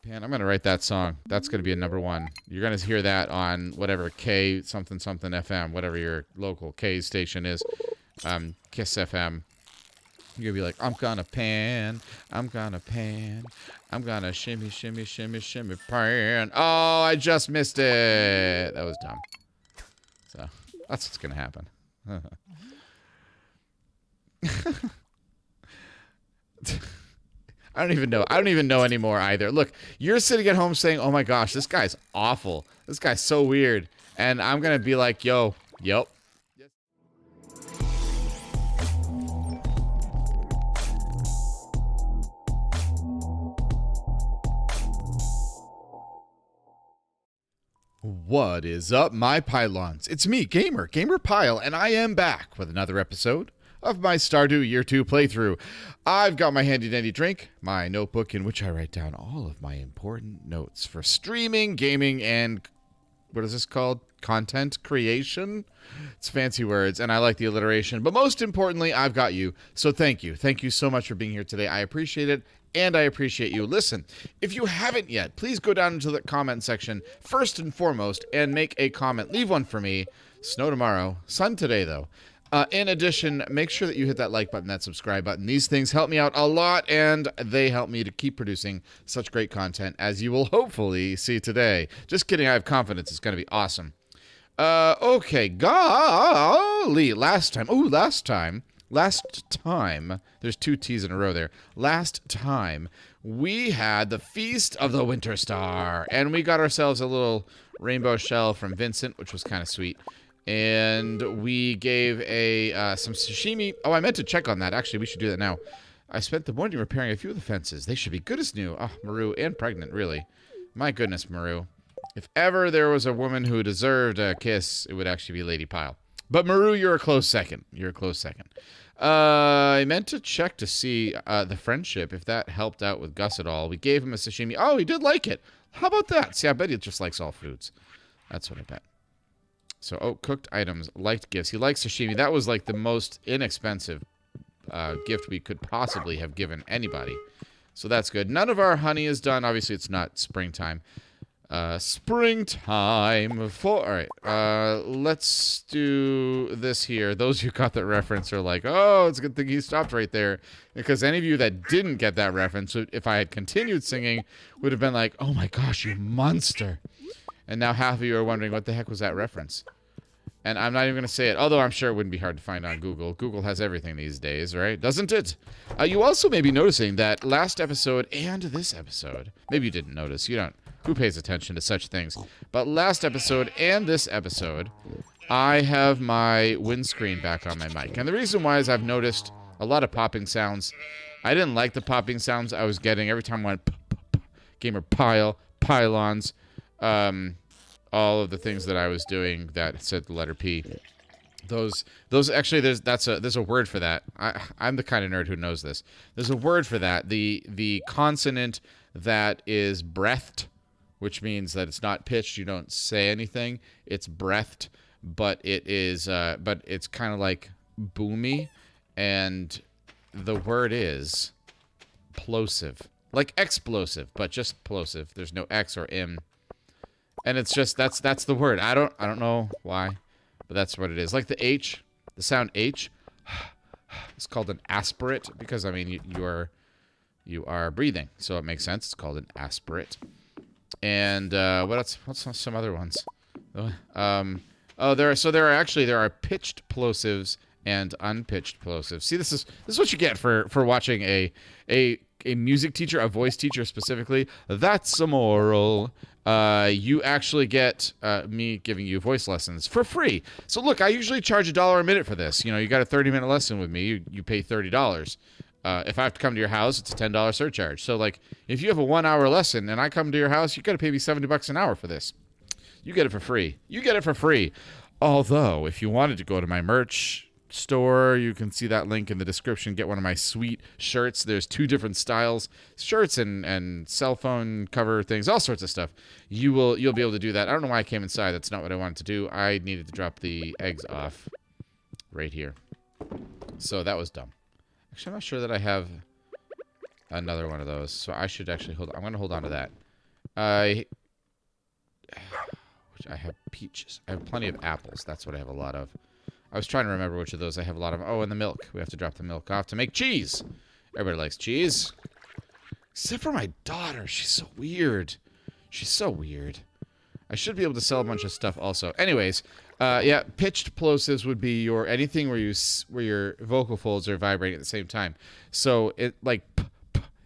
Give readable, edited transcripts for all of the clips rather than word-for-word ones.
Pan. I'm going to write that song. That's going to be a #1. You're going to hear that on whatever K something something FM, whatever your local K station is. Kiss FM. You're going to be like, I'm going to pan. I'm going to pan. I'm going to shimmy, shimmy, shimmy, shimmy, pan. Oh, I just missed it. That was dumb. So that's what's going to happen. I don't even know. I don't even know anymore either. Look, you're sitting at home saying, oh my gosh, this guy's awful. This guy's so weird. And I'm going to be like, yo, yep. What is up, my pylons? It's me, Gamer Pyle, and I am back with another episode of my Stardew Year 2 playthrough. I've got my handy-dandy drink, my notebook in which I write down all of my important notes for streaming, gaming, and what is this called? Content creation? It's fancy words, and I like the alliteration. But most importantly, I've got you. So thank you. Thank you so much for being here today. I appreciate it, and I appreciate you. Listen, if you haven't yet, please go down into the comment section first and foremost and make a comment. Leave one for me. Snow tomorrow. Sun today, though. In addition, make sure that you hit that like button, that subscribe button. These things help me out a lot, and they help me to keep producing such great content as you will hopefully see today. Just kidding. I have confidence. It's going to be awesome. Okay. Golly. Last time. There's 2 T's in a row there. Last time, we had the Feast of the Winter Star, and we got ourselves a little rainbow shell from Vincent, which was kind of sweet. And we gave some sashimi. Oh, I meant to check on that. Actually, we should do that now. I spent the morning repairing a few of the fences. They should be good as new. Oh, Maru, and pregnant, really. My goodness, Maru. If ever there was a woman who deserved a kiss, it would actually be Lady Pyle. But Maru, you're a close second. I meant to check to see the friendship, if that helped out with Gus at all. We gave him a sashimi. Oh, he did like it. How about that? See, I bet he just likes all foods. That's what I bet. So, cooked items, liked gifts. He likes sashimi. That was like the most inexpensive gift we could possibly have given anybody. So that's good. None of our honey is done. Obviously, it's not springtime. Springtime. All right. Let's do this here. Those who got that reference are like, oh, it's a good thing he stopped right there. Because any of you that didn't get that reference, if I had continued singing, would have been like, oh my gosh, you monster. And now half of you are wondering, what the heck was that reference? And I'm not even going to say it, although I'm sure it wouldn't be hard to find on Google. Google has everything these days, right? Doesn't it? You also may be noticing that last episode and this episode, maybe you didn't notice, you don't, who pays attention to such things? But last episode and this episode, I have my windscreen back on my mic. And the reason why is I've noticed a lot of popping sounds. I didn't like the popping sounds I was getting every time I went Gamer Pyle, pylons. All of the things that I was doing that said the letter P. Those actually there's a word for that. I'm the kind of nerd who knows this. There's a word for that. The consonant that is breathed, which means that it's not pitched, you don't say anything. It's breathed, but it's kind of like boomy, and the word is plosive. Like explosive, but just plosive. There's no X or M. And it's just that's the word. I don't know why, but that's what it is. Like the H, the sound H, it's called an aspirate because I mean you are breathing, so it makes sense. It's called an aspirate. And what else? What's some other ones? There are pitched plosives and unpitched plosives. See, this is what you get for watching a music teacher, a voice teacher specifically. That's a moral. You actually get me giving you voice lessons for free. So look, I usually charge $1 a minute for this. You know, you got a 30-minute lesson with me, you pay $30. If I have to come to your house, it's a $10 surcharge. So like, if you have a 1-hour lesson and I come to your house, you got to pay me $70 an hour for this. You get it for free. Although, if you wanted to go to my merch store, you can see that link in the description. Get one of my sweet shirts. There's 2 different styles, shirts and cell phone cover things, all sorts of stuff. You'll be able to do that. I don't know why I came inside. That's not what I wanted to do. I needed to drop the eggs off right here. So that was dumb. Actually, I'm not sure that I have another one of those. So I should actually I'm going to hold on to that. I have peaches. I have plenty of apples. That's what I have a lot of. I was trying to remember which of those I have a lot of. Oh, and the milk. We have to drop the milk off to make cheese. Everybody likes cheese. Except for my daughter. She's so weird. She's so weird. I should be able to sell a bunch of stuff also. Anyways, yeah, pitched plosives would be your anything where your vocal folds are vibrating at the same time. So it like p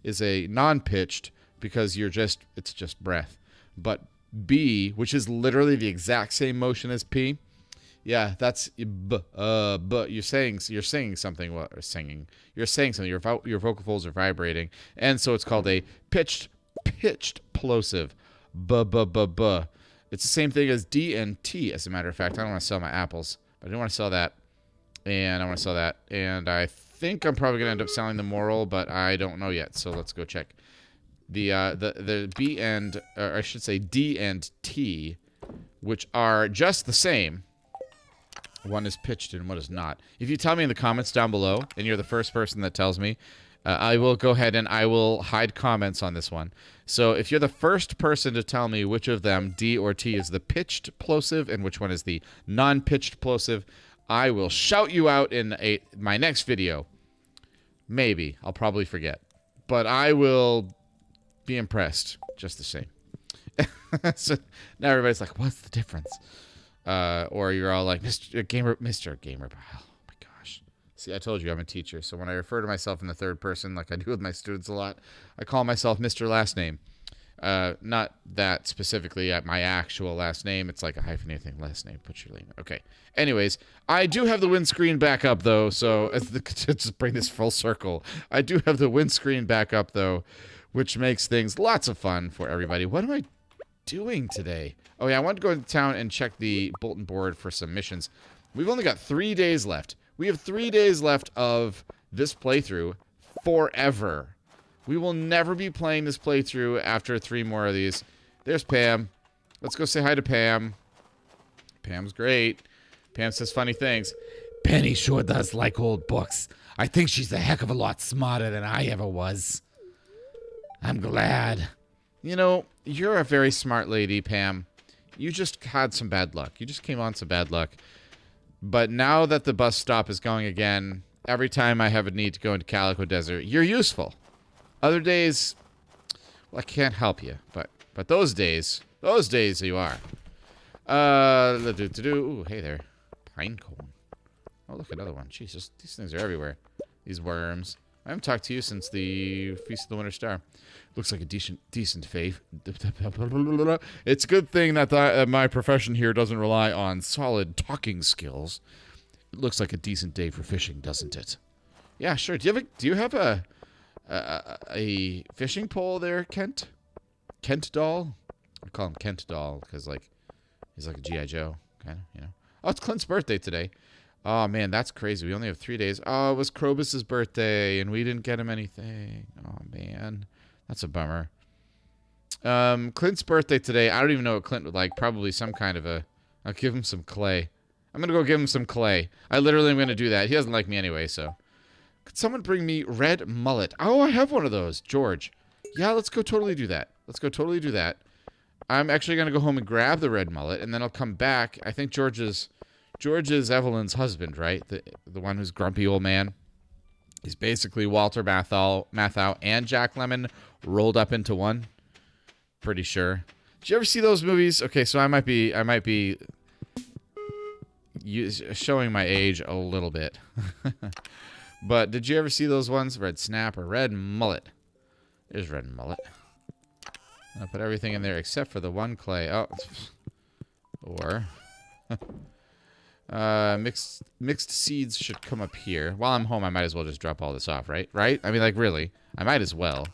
is a non-pitched because it's just breath. But B, which is literally the exact same motion as P, yeah, that's b. You're saying something. Well, or singing. You're saying something. Your vocal folds are vibrating, and so it's called a pitched plosive. B. It's the same thing as D and T, as a matter of fact. I don't want to sell my apples, but I do want to sell that. And I want to sell that. And I think I'm probably going to end up selling the moral, but I don't know yet. So let's go check. The B and, or I should say D and T, which are just the same. One is pitched and one is not. If you tell me in the comments down below, and you're the first person that tells me, I will go ahead and I will hide comments on this one. So if you're the first person to tell me which of them, D or T, is the pitched plosive and which one is the non-pitched plosive, I will shout you out in my next video. Maybe. I'll probably forget. But I will be impressed just the same. So now everybody's like, what's the difference? Or you're all like, Mr. Gamer Pyle. See, I told you I'm a teacher, so when I refer to myself in the third person, like I do with my students a lot, I call myself Mr. Last Name. Not that specifically at my actual last name. It's like a hyphenated thing. Last name, put your name. Okay. Anyways, I do have the windscreen back up, though, so to just bring this full circle, I do have the windscreen back up, though, which makes things lots of fun for everybody. What am I doing today? Oh, yeah, I want to go to town and check the bulletin board for some missions. We've only got 3 days left. We have 3 days left of this playthrough forever. We will never be playing this playthrough after 3 more of these. There's Pam. Let's go say hi to Pam. Pam's great. Pam says funny things. Penny sure does like old books. I think she's a heck of a lot smarter than I ever was. I'm glad. You know, you're a very smart lady, Pam. You just had some bad luck. You just came on some bad luck. But now that the bus stop is going again, every time I have a need to go into Calico Desert, you're useful. Other days, well, I can't help you. But those days you are. Ooh, hey there. Pine cone. Oh, look, another one. Jesus, these things are everywhere. These worms. I haven't talked to you since the Feast of the Winter Star. Looks like a decent fave. It's a good thing that my profession here doesn't rely on solid talking skills. It looks like a decent day for fishing, doesn't it? Yeah, sure. Do you have a fishing pole there, Kent? Kent doll? I call him Kent doll because like he's like a G.I. Joe kind of, you know. Oh, it's Clint's birthday today. Oh, man, that's crazy. We only have 3 days. Oh, it was Krobus's birthday, and we didn't get him anything. Oh, man. That's a bummer. Clint's birthday today. I don't even know what Clint would like. Probably some kind of a... I'll give him some clay. I'm going to go give him some clay. I literally am going to do that. He doesn't like me anyway, so... Could someone bring me red mullet? Oh, I have one of those. George. Yeah, let's go totally do that. Let's go totally do that. I'm actually going to go home and grab the red mullet, and then I'll come back. I think George is Evelyn's husband, right? The one who's grumpy old man. He's basically Walter Matthau and Jack Lemmon rolled up into one. Pretty sure. Did you ever see those movies? Okay, so I might be showing my age a little bit. But did you ever see those ones? Red Snap or Red Mullet? There's Red Mullet. I'll put everything in there except for the one clay. Oh. Or... mixed seeds should come up here. While I'm home, I might as well just drop all this off, right? Right? I mean, like, really. I might as well.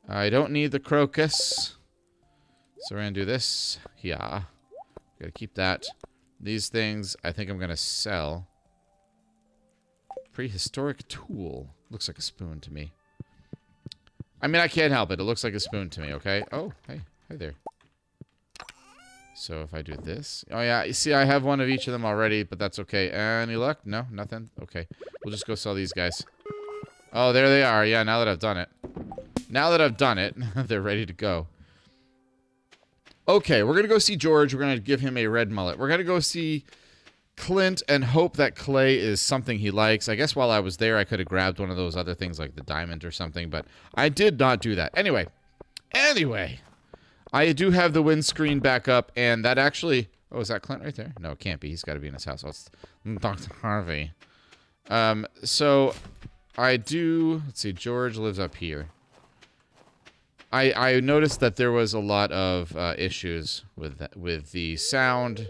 I don't need the crocus. So we're gonna do this. Yeah. Gotta keep that. These things, I think I'm gonna sell. Prehistoric tool. Looks like a spoon to me. I mean, I can't help it. It looks like a spoon to me, okay? Oh, hey. Hi there. So if I do this... Oh, yeah. You see, I have one of each of them already, but that's okay. Any luck? No? Nothing? Okay. We'll just go sell these guys. Oh, there they are. Yeah, now that I've done it. Now that I've done it, they're ready to go. Okay, we're going to go see George. We're going to give him a red mullet. We're going to go see Clint and hope that clay is something he likes. I guess while I was there, I could have grabbed one of those other things like the diamond or something, but I did not do that. Anyway, I do have the windscreen back up, and that actually... Oh, is that Clint right there? No, it can't be. He's got to be in his house. Oh, it's Dr. Harvey. So I do... Let's see. George lives up here. I noticed that there was a lot of issues with the sound.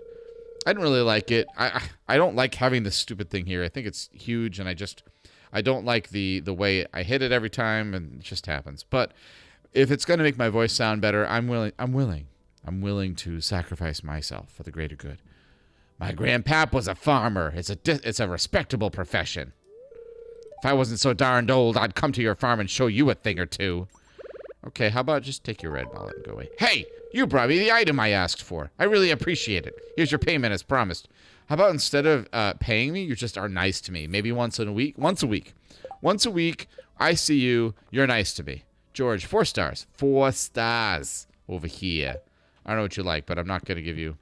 I didn't really like it. I don't like having this stupid thing here. I think it's huge, and I don't like the way I hit it every time, and it just happens. But if it's going to make my voice sound better, I'm willing to sacrifice myself for the greater good. My grandpap was a farmer. It's a respectable profession. If I wasn't so darned old, I'd come to your farm and show you a thing or two. Okay, how about just take your red mullet and go away? Hey, you brought me the item I asked for. I really appreciate it. Here's your payment as promised. How about instead of paying me, you just are nice to me? Maybe once a week. Once a week, I see you. You're nice to me. George, 4 stars. 4 stars over here. I don't know what you like, but I'm not going to give you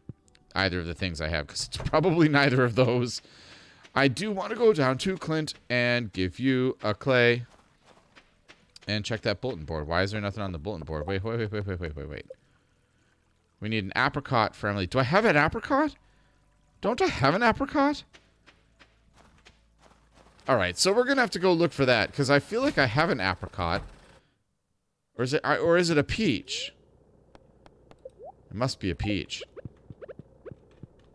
either of the things I have because it's probably neither of those. I do want to go down to Clint and give you a clay and check that bulletin board. Why is there nothing on the bulletin board? Wait. We need an apricot for Emily. Do I have an apricot? Don't I have an apricot? All right, so we're going to have to go look for that because I feel like I have an apricot. Or is it a peach? It must be a peach.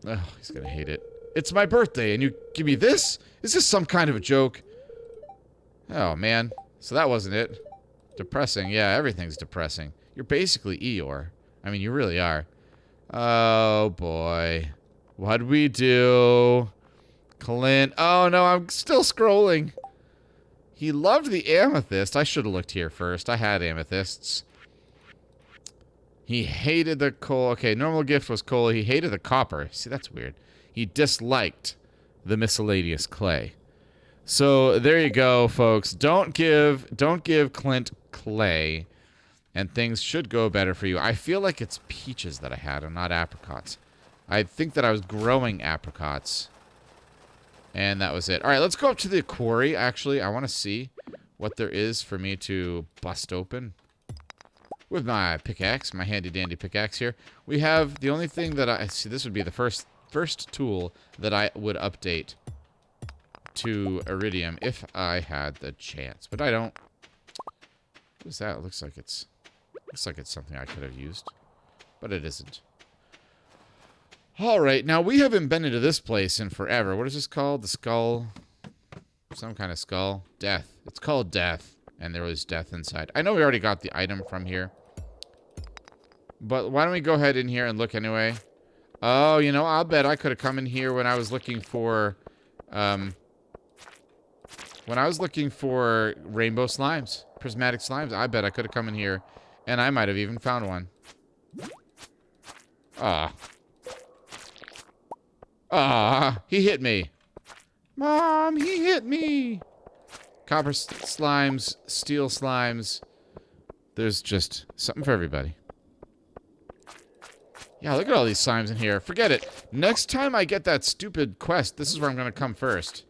Oh, he's gonna hate it. It's my birthday, and you give me this? Is this some kind of a joke? Oh, man. So that wasn't it. Depressing. Yeah, everything's depressing. You're basically Eeyore. I mean, you really are. Oh, boy. What'd we do? Clint. Oh, no, I'm still scrolling. He loved the amethyst. I should have looked here first. I had amethysts. He hated the coal. Okay, normal gift was coal. He hated the copper. See, that's weird. He disliked the miscellaneous clay. So there you go, folks. Don't give Clint clay, and things should go better for you. I feel like it's peaches that I had and not apricots. I think that I was growing apricots, and that was it. All right, let's go up to the quarry. Actually, I want to see what there is for me to bust open. With my pickaxe, my handy-dandy pickaxe here, we have the only thing that I see. This would be the first tool that I would update to iridium if I had the chance, but I don't. What is that? It looks like it's something I could have used, but it isn't. All right, now we haven't been into this place in forever. What is this called? The skull? Some kind of skull? Death. It's called Death, and there was death inside. I know we already got the item from here. But why don't we go ahead in here and look anyway? Oh, you know, I'll bet I could have come in here when I was looking for, rainbow slimes, prismatic slimes. I bet I could have come in here, and I might have even found one. He hit me. Mom, he hit me. Copper slimes, steel slimes. There's just something for everybody. Yeah, look at all these slimes in here. Forget it. Next time I get that stupid quest, this is where I'm going to come first.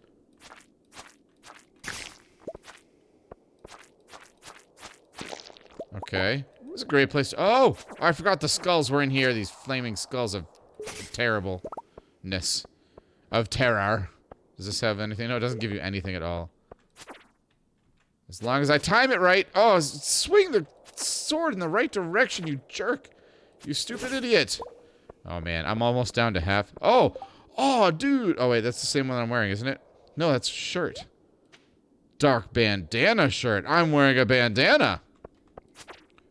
Okay. This is a great place to... Oh! I forgot the skulls were in here. These flaming skulls of terribleness. Of terror. Does this have anything? No, it doesn't give you anything at all. As long as I time it right. Oh, swing the sword in the right direction, you jerk. You stupid idiot. Oh, man. I'm almost down to half. Oh! Oh, dude! Oh, wait. That's the same one I'm wearing, isn't it? No, that's a shirt. Dark bandana shirt. I'm wearing a bandana.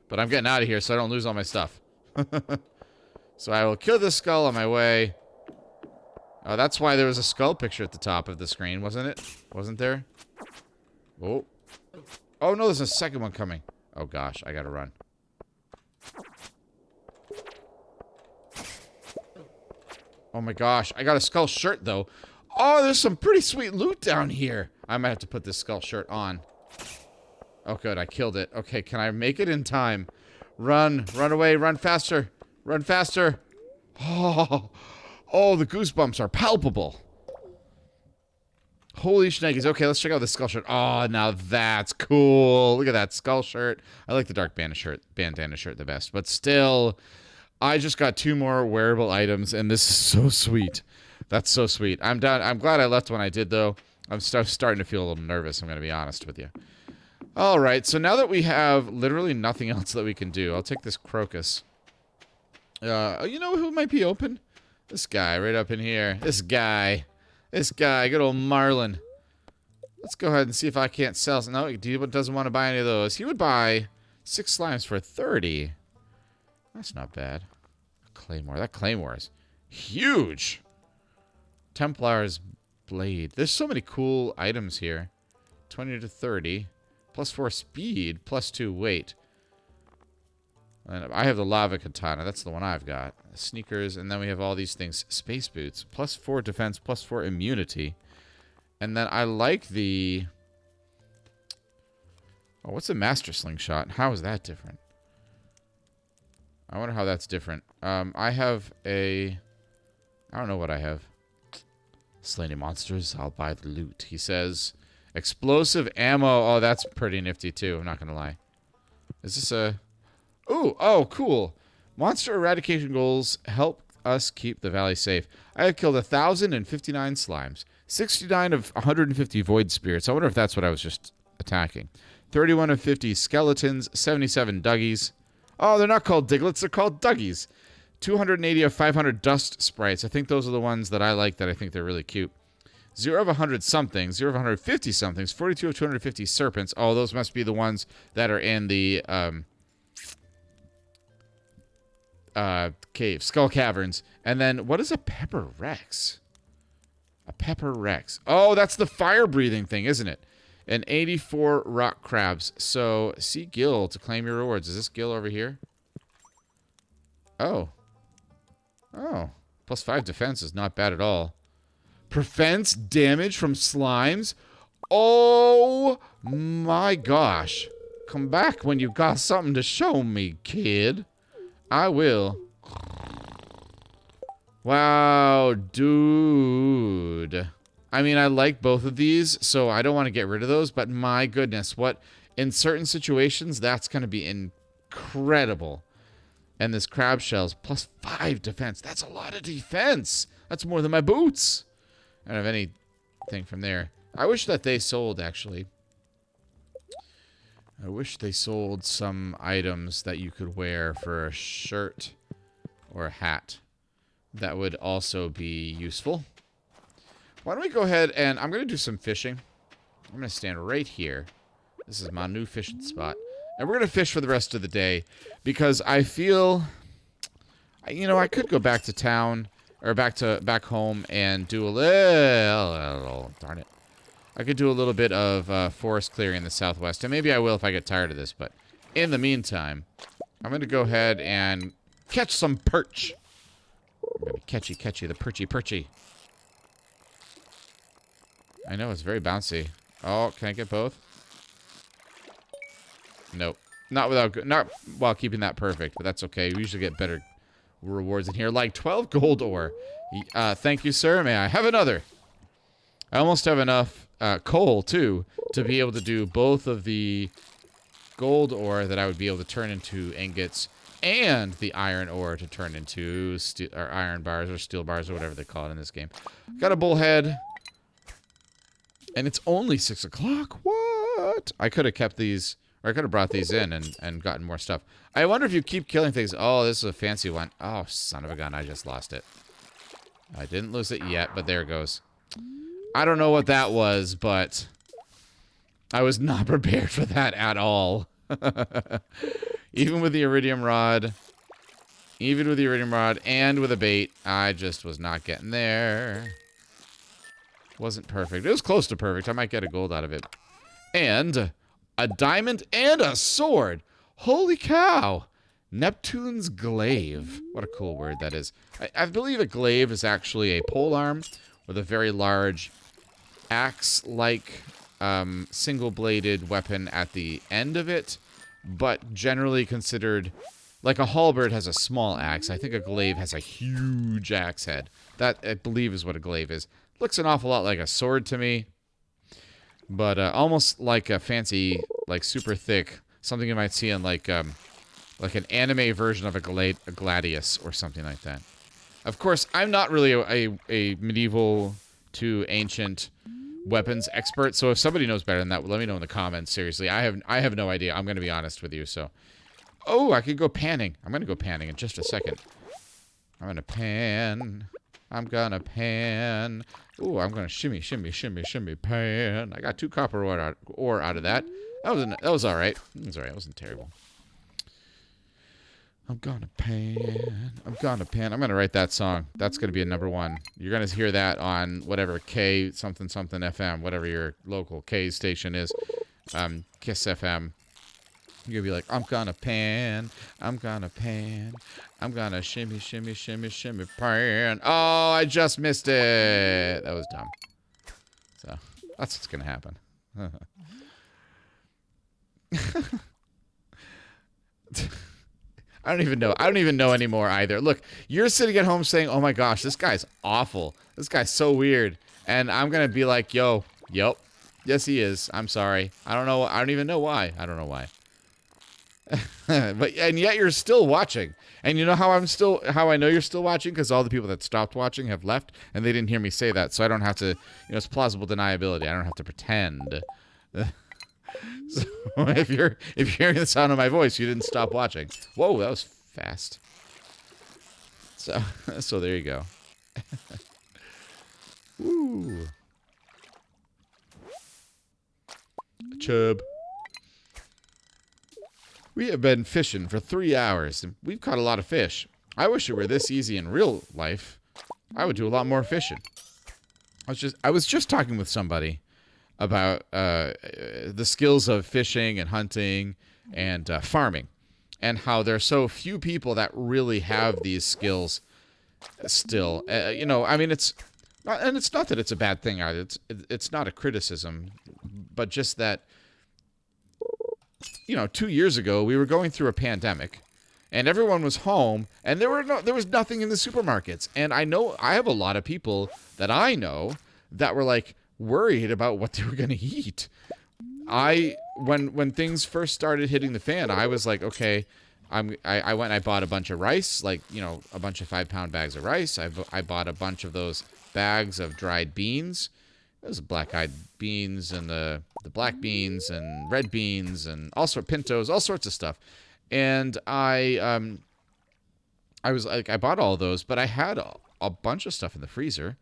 But I'm getting out of here so I don't lose all my stuff. So I will kill this skull on my way. Oh, that's why there was a skull picture at the top of the screen, wasn't it? Wasn't there? Oh. Oh, no, there's a second one coming. Oh, gosh. I gotta run. Oh my gosh, I got a skull shirt though. Oh, there's some pretty sweet loot down here. I might have to put this skull shirt on. Oh good, I killed it. Okay, can I make it in time? Run away, run faster. Run faster. Oh, the goosebumps are palpable. Holy shnikes. Okay, let's check out the skull shirt. Oh, now that's cool. Look at that skull shirt. I like the dark bandana shirt the best. But still, I just got 2 more wearable items, and this is so sweet. That's so sweet. I'm done. I'm glad I left when I did, though. I'm starting to feel a little nervous, I'm going to be honest with you. All right, so now that we have literally nothing else that we can do, I'll take this crocus. You know who might be open? This guy right up in here. This guy, good old Marlin. Let's go ahead and see if I can't sell. No, he doesn't want to buy any of those. He would buy 6 slimes for 30. That's not bad. Claymore. That Claymore is huge. Templar's blade. There's so many cool items here. 20 to 30. Plus 4 speed. Plus 2 weight. And I have the lava katana. That's the one I've got. Sneakers. And then we have all these things. Space boots. Plus 4 defense. Plus 4 immunity. And then I like the... Oh, what's a master slingshot? How is that different? I wonder how that's different. I have a... I don't know what I have. Slay any monsters, I'll buy the loot. He says, explosive ammo. Oh, that's pretty nifty, too. I'm not going to lie. Is this a... Ooh, oh, cool. Monster eradication goals help us keep the valley safe. I have killed 1,059 slimes. 69 of 150 void spirits. I wonder if that's what I was just attacking. 31 of 50 skeletons. 77 duggies. Oh, they're not called diglets. They're called duggies. 280 of 500 dust sprites. I think those are the ones that I like that I think they're really cute. 0 of 100 somethings. 0 of 150 somethings. 42 of 250 serpents. Oh, those must be the ones that are in the cave. Skull caverns. And then, what is a pepper rex? A pepper rex. Oh, that's the fire-breathing thing, isn't it? And 84 rock crabs. So, see Gil to claim your rewards. Is this Gil over here? Oh. Oh. Plus 5 defense is not bad at all. Prevents damage from slimes? Oh my gosh. Come back when you've got something to show me, kid. I will. Wow, dude. I mean, I like both of these, so I don't want to get rid of those, but my goodness, what, in certain situations, that's going to be incredible. And this crab shells, plus 5 defense. That's a lot of defense. That's more than my boots. I don't have anything from there. I wish that they sold, actually. I wish they sold some items that you could wear for a shirt or a hat. That would also be useful. Why don't we go ahead and... I'm going to do some fishing. I'm going to stand right here. This is my new fishing spot. And we're going to fish for the rest of the day. Because I feel... You know, I could go back to town... Or back home and do a little... Darn it. I could do a little bit of forest clearing in the southwest. And maybe I will if I get tired of this. But in the meantime, I'm going to go ahead and catch some perch. I'm going to catchy, the perchy. I know, it's very bouncy. Oh, can I get both? Nope. Not while keeping that perfect, but that's okay. We usually get better rewards in here. Like 12 gold ore. Thank you, sir. May I have another? I almost have enough coal, too, to be able to do both of the gold ore that I would be able to turn into ingots and the iron ore to turn into steel, or iron bars or steel bars or whatever they call it in this game. Got a bullhead. And it's only 6 o'clock. What? I could have kept these, or I could have brought these in and gotten more stuff. I wonder if you keep killing things. Oh, this is a fancy one. Oh, son of a gun. I just lost it. I didn't lose it yet, but there it goes. I don't know what that was, but I was not prepared for that at all. Even with the iridium rod, and with a bait, I just was not getting there. Wasn't perfect. It was close to perfect. I might get a gold out of it. And a diamond and a sword. Holy cow. Neptune's glaive. What a cool word that is. I believe a glaive is actually a polearm with a very large axe-like single-bladed weapon at the end of it, but generally considered like a halberd has a small axe. I think a glaive has a huge axe head. That, I believe, is what a glaive is. Looks an awful lot like a sword to me. But almost like a fancy, like super thick, something you might see in like an anime version of a gladius or something like that. Of course, I'm not really a medieval to ancient weapons expert, so if somebody knows better than that, let me know in the comments. Seriously, I have no idea. I'm going to be honest with you. So, oh, I could go panning. I'm going to go panning in just a second. I'm going to pan. I'm going to pan. Ooh, I'm going to shimmy, shimmy, shimmy, shimmy, pan. I got 2 copper ore out of that. That was all right. It was all right. It wasn't terrible. I'm gonna pan. I'm gonna pan. I'm gonna write that song. That's gonna be a #1. You're gonna hear that on whatever K something something FM, whatever your local K station is, Kiss FM. You're gonna be like, I'm gonna pan. I'm gonna pan. I'm gonna shimmy, shimmy, shimmy, shimmy, pan. Oh, I just missed it. That was dumb. So that's what's gonna happen. I don't even know. I don't even know anymore either. Look, you're sitting at home saying, oh my gosh, this guy's awful. This guy's so weird. And I'm going to be like, yep. Yes, he is. I'm sorry. I don't know. I don't even know why. I don't know why. And yet you're still watching. And you know how I know you're still watching? Because all the people that stopped watching have left, and they didn't hear me say that. So I don't have to, it's plausible deniability. I don't have to pretend. So if you're hearing the sound of my voice, you didn't stop watching. Whoa, that was fast. So there you go. Woo. Chub. We have been fishing for 3 hours, and we've caught a lot of fish. I wish it were this easy in real life. I would do a lot more fishing. I was just talking with somebody about the skills of fishing and hunting and farming, and how there are so few people that really have these skills still. I mean, it's not that it's a bad thing either. It's not a criticism, but just that, 2 years ago we were going through a pandemic, and everyone was home, and there was nothing in the supermarkets. And I have a lot of people that I know that were like worried about what they were going to eat. When things first started hitting the fan, I was like, okay, I went and I bought a bunch of rice, like, a bunch of 5-pound bags of rice. I bought a bunch of those bags of dried beans. Those black-eyed beans and the black beans and red beans and pintos, all sorts of stuff. And I was like, I bought all those, but I had a bunch of stuff in the freezer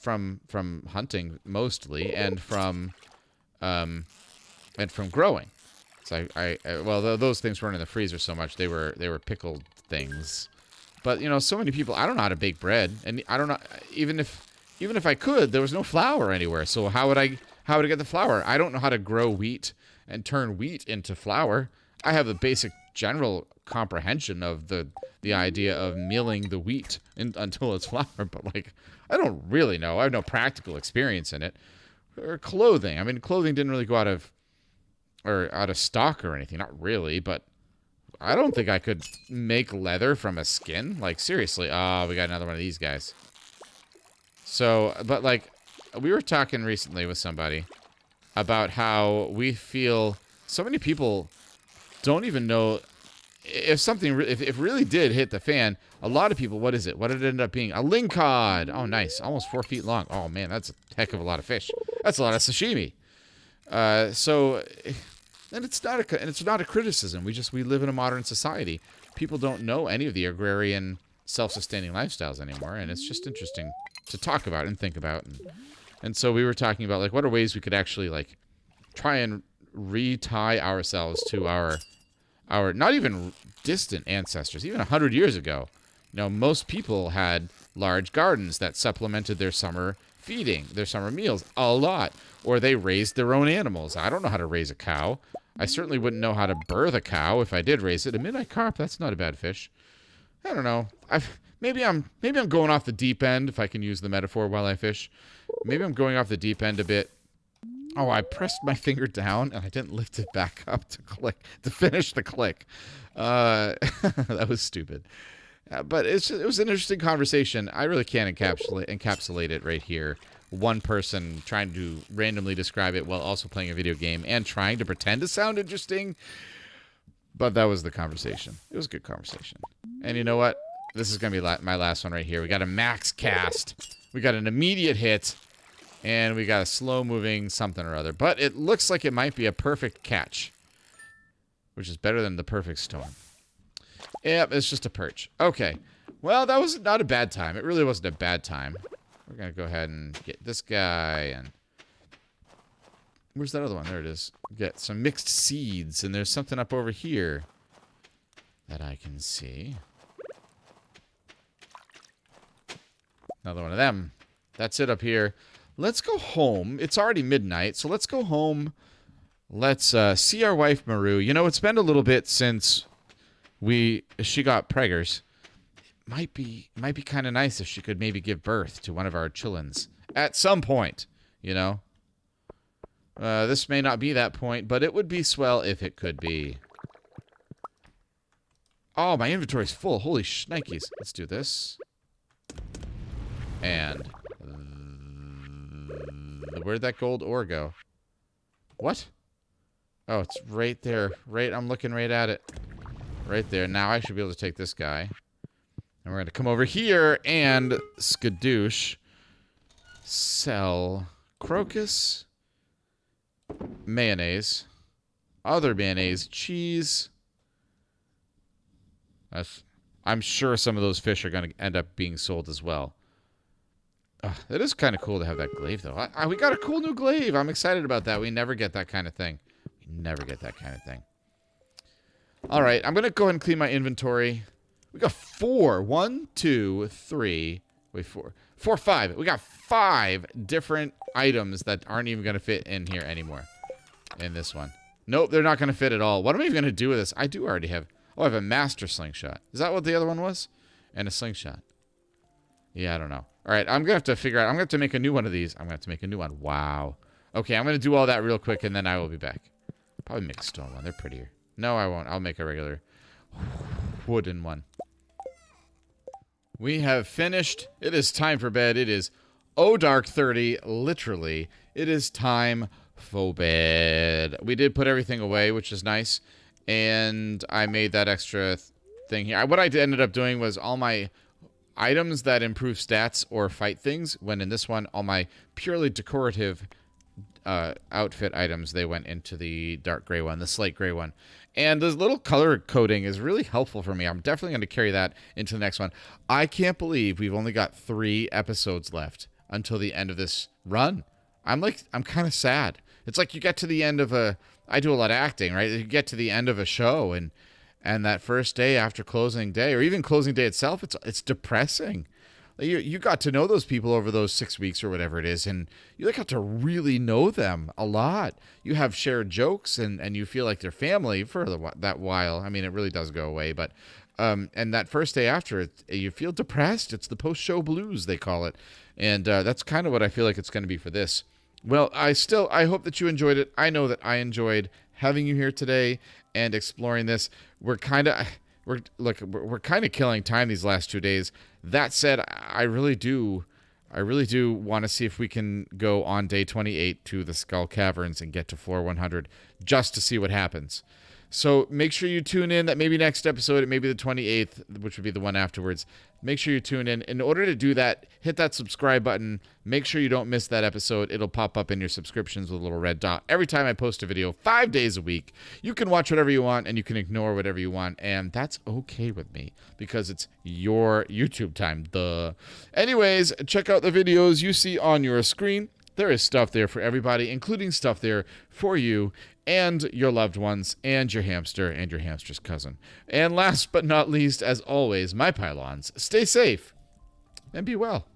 from hunting mostly, and from growing. So well, those things weren't in the freezer so much. They were pickled things. But so many people, I don't know how to bake bread, and I don't know, even if I could, there was no flour anywhere. So how would I get the flour? I don't know how to grow wheat and turn wheat into flour. I have the basic general comprehension of the idea of milling the wheat until it's flour, but like, I don't really know. I have no practical experience in it. Or clothing. I mean, clothing didn't really go out of stock or anything. Not really, but I don't think I could make leather from a skin. Like, seriously. Oh, we got another one of these guys. So, but like, we were talking recently with somebody about how we feel so many people don't even know if something, if it really did hit the fan. A lot of people, what is it? What did it end up being? A lingcod. Oh, nice. Almost 4 feet long. Oh, man, that's a heck of a lot of fish. That's a lot of sashimi. And it's not a criticism. We live in a modern society. People don't know any of the agrarian, self-sustaining lifestyles anymore, and it's just interesting to talk about and think about. And so we were talking about, like, what are ways we could actually, like, try and retie ourselves to our not even distant ancestors, even 100 years ago. Most people had large gardens that supplemented their summer feeding, their summer meals a lot, or they raised their own animals. I don't know how to raise a cow. I certainly wouldn't know how to birth a cow if I did raise it. A midnight carp, that's not a bad fish. I don't know. Maybe I'm going off the deep end, if I can use the metaphor while I fish. Maybe I'm going off the deep end a bit. Oh, I pressed my finger down and I didn't lift it back up to finish the click. That was stupid. But it was an interesting conversation. I really can't encapsulate it right here. One person trying to randomly describe it while also playing a video game and trying to pretend to sound interesting. But that was the conversation. It was a good conversation. And you know what? This is going to be my last one right here. We got a max cast. We got an immediate hit. And we got a slow-moving something or other. But it looks like it might be a perfect catch. Which is better than the perfect storm. Yep, it's just a perch. Okay. Well, that was not a bad time. It really wasn't a bad time. We're going to go ahead and get this guy. And where's that other one? There it is. Get some mixed seeds. And there's something up over here that I can see. Another one of them. That's it up here. Let's go home. It's already midnight, so let's go home. Let's see our wife, Maru. You know, it's been a little bit since she got preggers. Might be kind of nice if she could maybe give birth to one of our chillins at some point, you know. This may not be that point, but it would be swell if it could be. Oh, my inventory's full. Holy shnikes. Let's do this. And where'd that gold ore go? What? Oh, it's right there. I'm looking right at it. Right there. Now I should be able to take this guy. And we're going to come over here and skadoosh. Sell crocus, mayonnaise, other mayonnaise, cheese. I'm sure some of those fish are going to end up being sold as well. It is kind of cool to have that glaive, though. We got a cool new glaive. I'm excited about that. We never get that kind of thing. All right, I'm going to go ahead and clean my inventory. We got 4. 1, 2, 3. Wait, 4. 4, 5. We got 5 different items that aren't even going to fit in here anymore. In this one. Nope, they're not going to fit at all. What am I even going to do with this? I do already have... Oh, I have a master slingshot. Is that what the other one was? And a slingshot. Yeah, I don't know. All right, I'm going to have to figure out... I'm going to have to make a new one of these. I'm going to have to make a new one. Wow. Okay, I'm going to do all that real quick, and then I will be back. Probably make a stone one. They're prettier. No, I won't. I'll make a regular wooden one. We have finished. It is time for bed. It is dark 30, literally. It is time for bed. We did put everything away, which is nice. And I made that extra thing here. What I ended up doing was all my items that improve stats or fight things, when in this one, all my purely decorative outfit items, they went into the dark gray one, the slate gray one. And this little color coding is really helpful for me. I'm definitely going to carry that into the next one. I can't believe we've only got 3 episodes left until the end of this run. I'm kind of sad. It's like you get to the end of I do a lot of acting, right? You get to the end of a show and that first day after closing day, or even closing day itself, it's depressing. You got to know those people over those 6 weeks or whatever it is, and you got to really know them a lot. You have shared jokes, and you feel like they're family for that while. I mean, it really does go away, but and that first day after, you feel depressed. It's the post-show blues, they call it, and that's kind of what I feel like it's going to be for this. Well, I hope that you enjoyed it. I know that I enjoyed having you here today and exploring this. We're kind of killing time these last 2 days. That said, I really do want to see if we can go on day 28 to the Skull Caverns and get to floor 100 just to see what happens. So make sure you tune in. That maybe next episode, it may be the 28th, which would be the one afterwards. Make sure you tune in. In order to do that, hit that subscribe button. Make sure you don't miss that episode. It'll pop up in your subscriptions with a little red dot every time I post a video, 5 days a week. You can watch whatever you want, and you can ignore whatever you want, and that's okay with me because it's your YouTube time. Duh. Anyways, check out the videos you see on your screen. There is stuff there for everybody, including stuff there for you and your loved ones and your hamster and your hamster's cousin. And last but not least, as always, my pylons, stay safe and be well.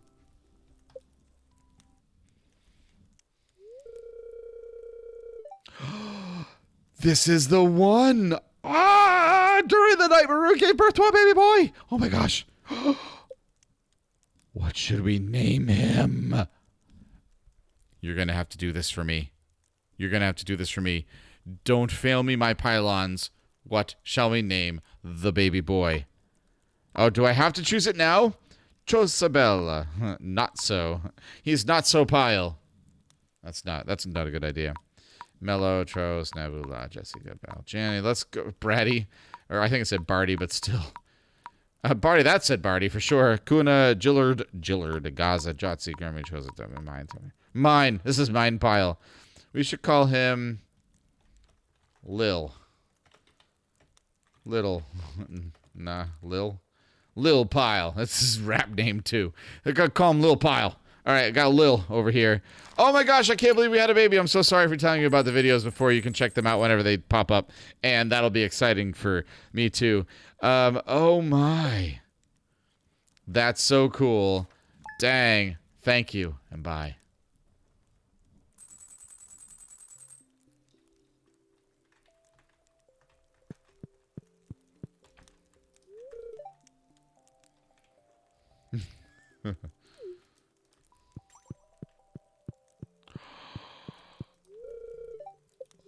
This is the one. During the night, Maru gave birth to a baby boy. Oh my gosh. What should we name him? You're going to have to do this for me. You're going to have to do this for me. Don't fail me, my pylons. What shall we name the baby boy? Oh, do I have to choose it now? Chosabella. Not so. He's not so Pyle. That's not a good idea. Mello, Tros, Nabula, Jessica, Bell, Janny. Let's go. Bratty. Or I think it said Barty, but still. Barty, that said Barty for sure. Kuna, Gillard, Gaza, Jotzi, Grammy, chose it. Mine. This is mine Pyle. We should call him Lil. Little. Nah, Lil. Lil Pyle. That's his rap name, too. I gotta call him Lil Pyle. All right, I got Lil over here. Oh, my gosh, I can't believe we had a baby. I'm so sorry for telling you about the videos before. You can check them out whenever they pop up, and that'll be exciting for me, too. Oh, my. That's so cool. Dang. Thank you, and bye.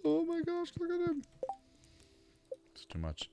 Oh my gosh, look at him. It's too much.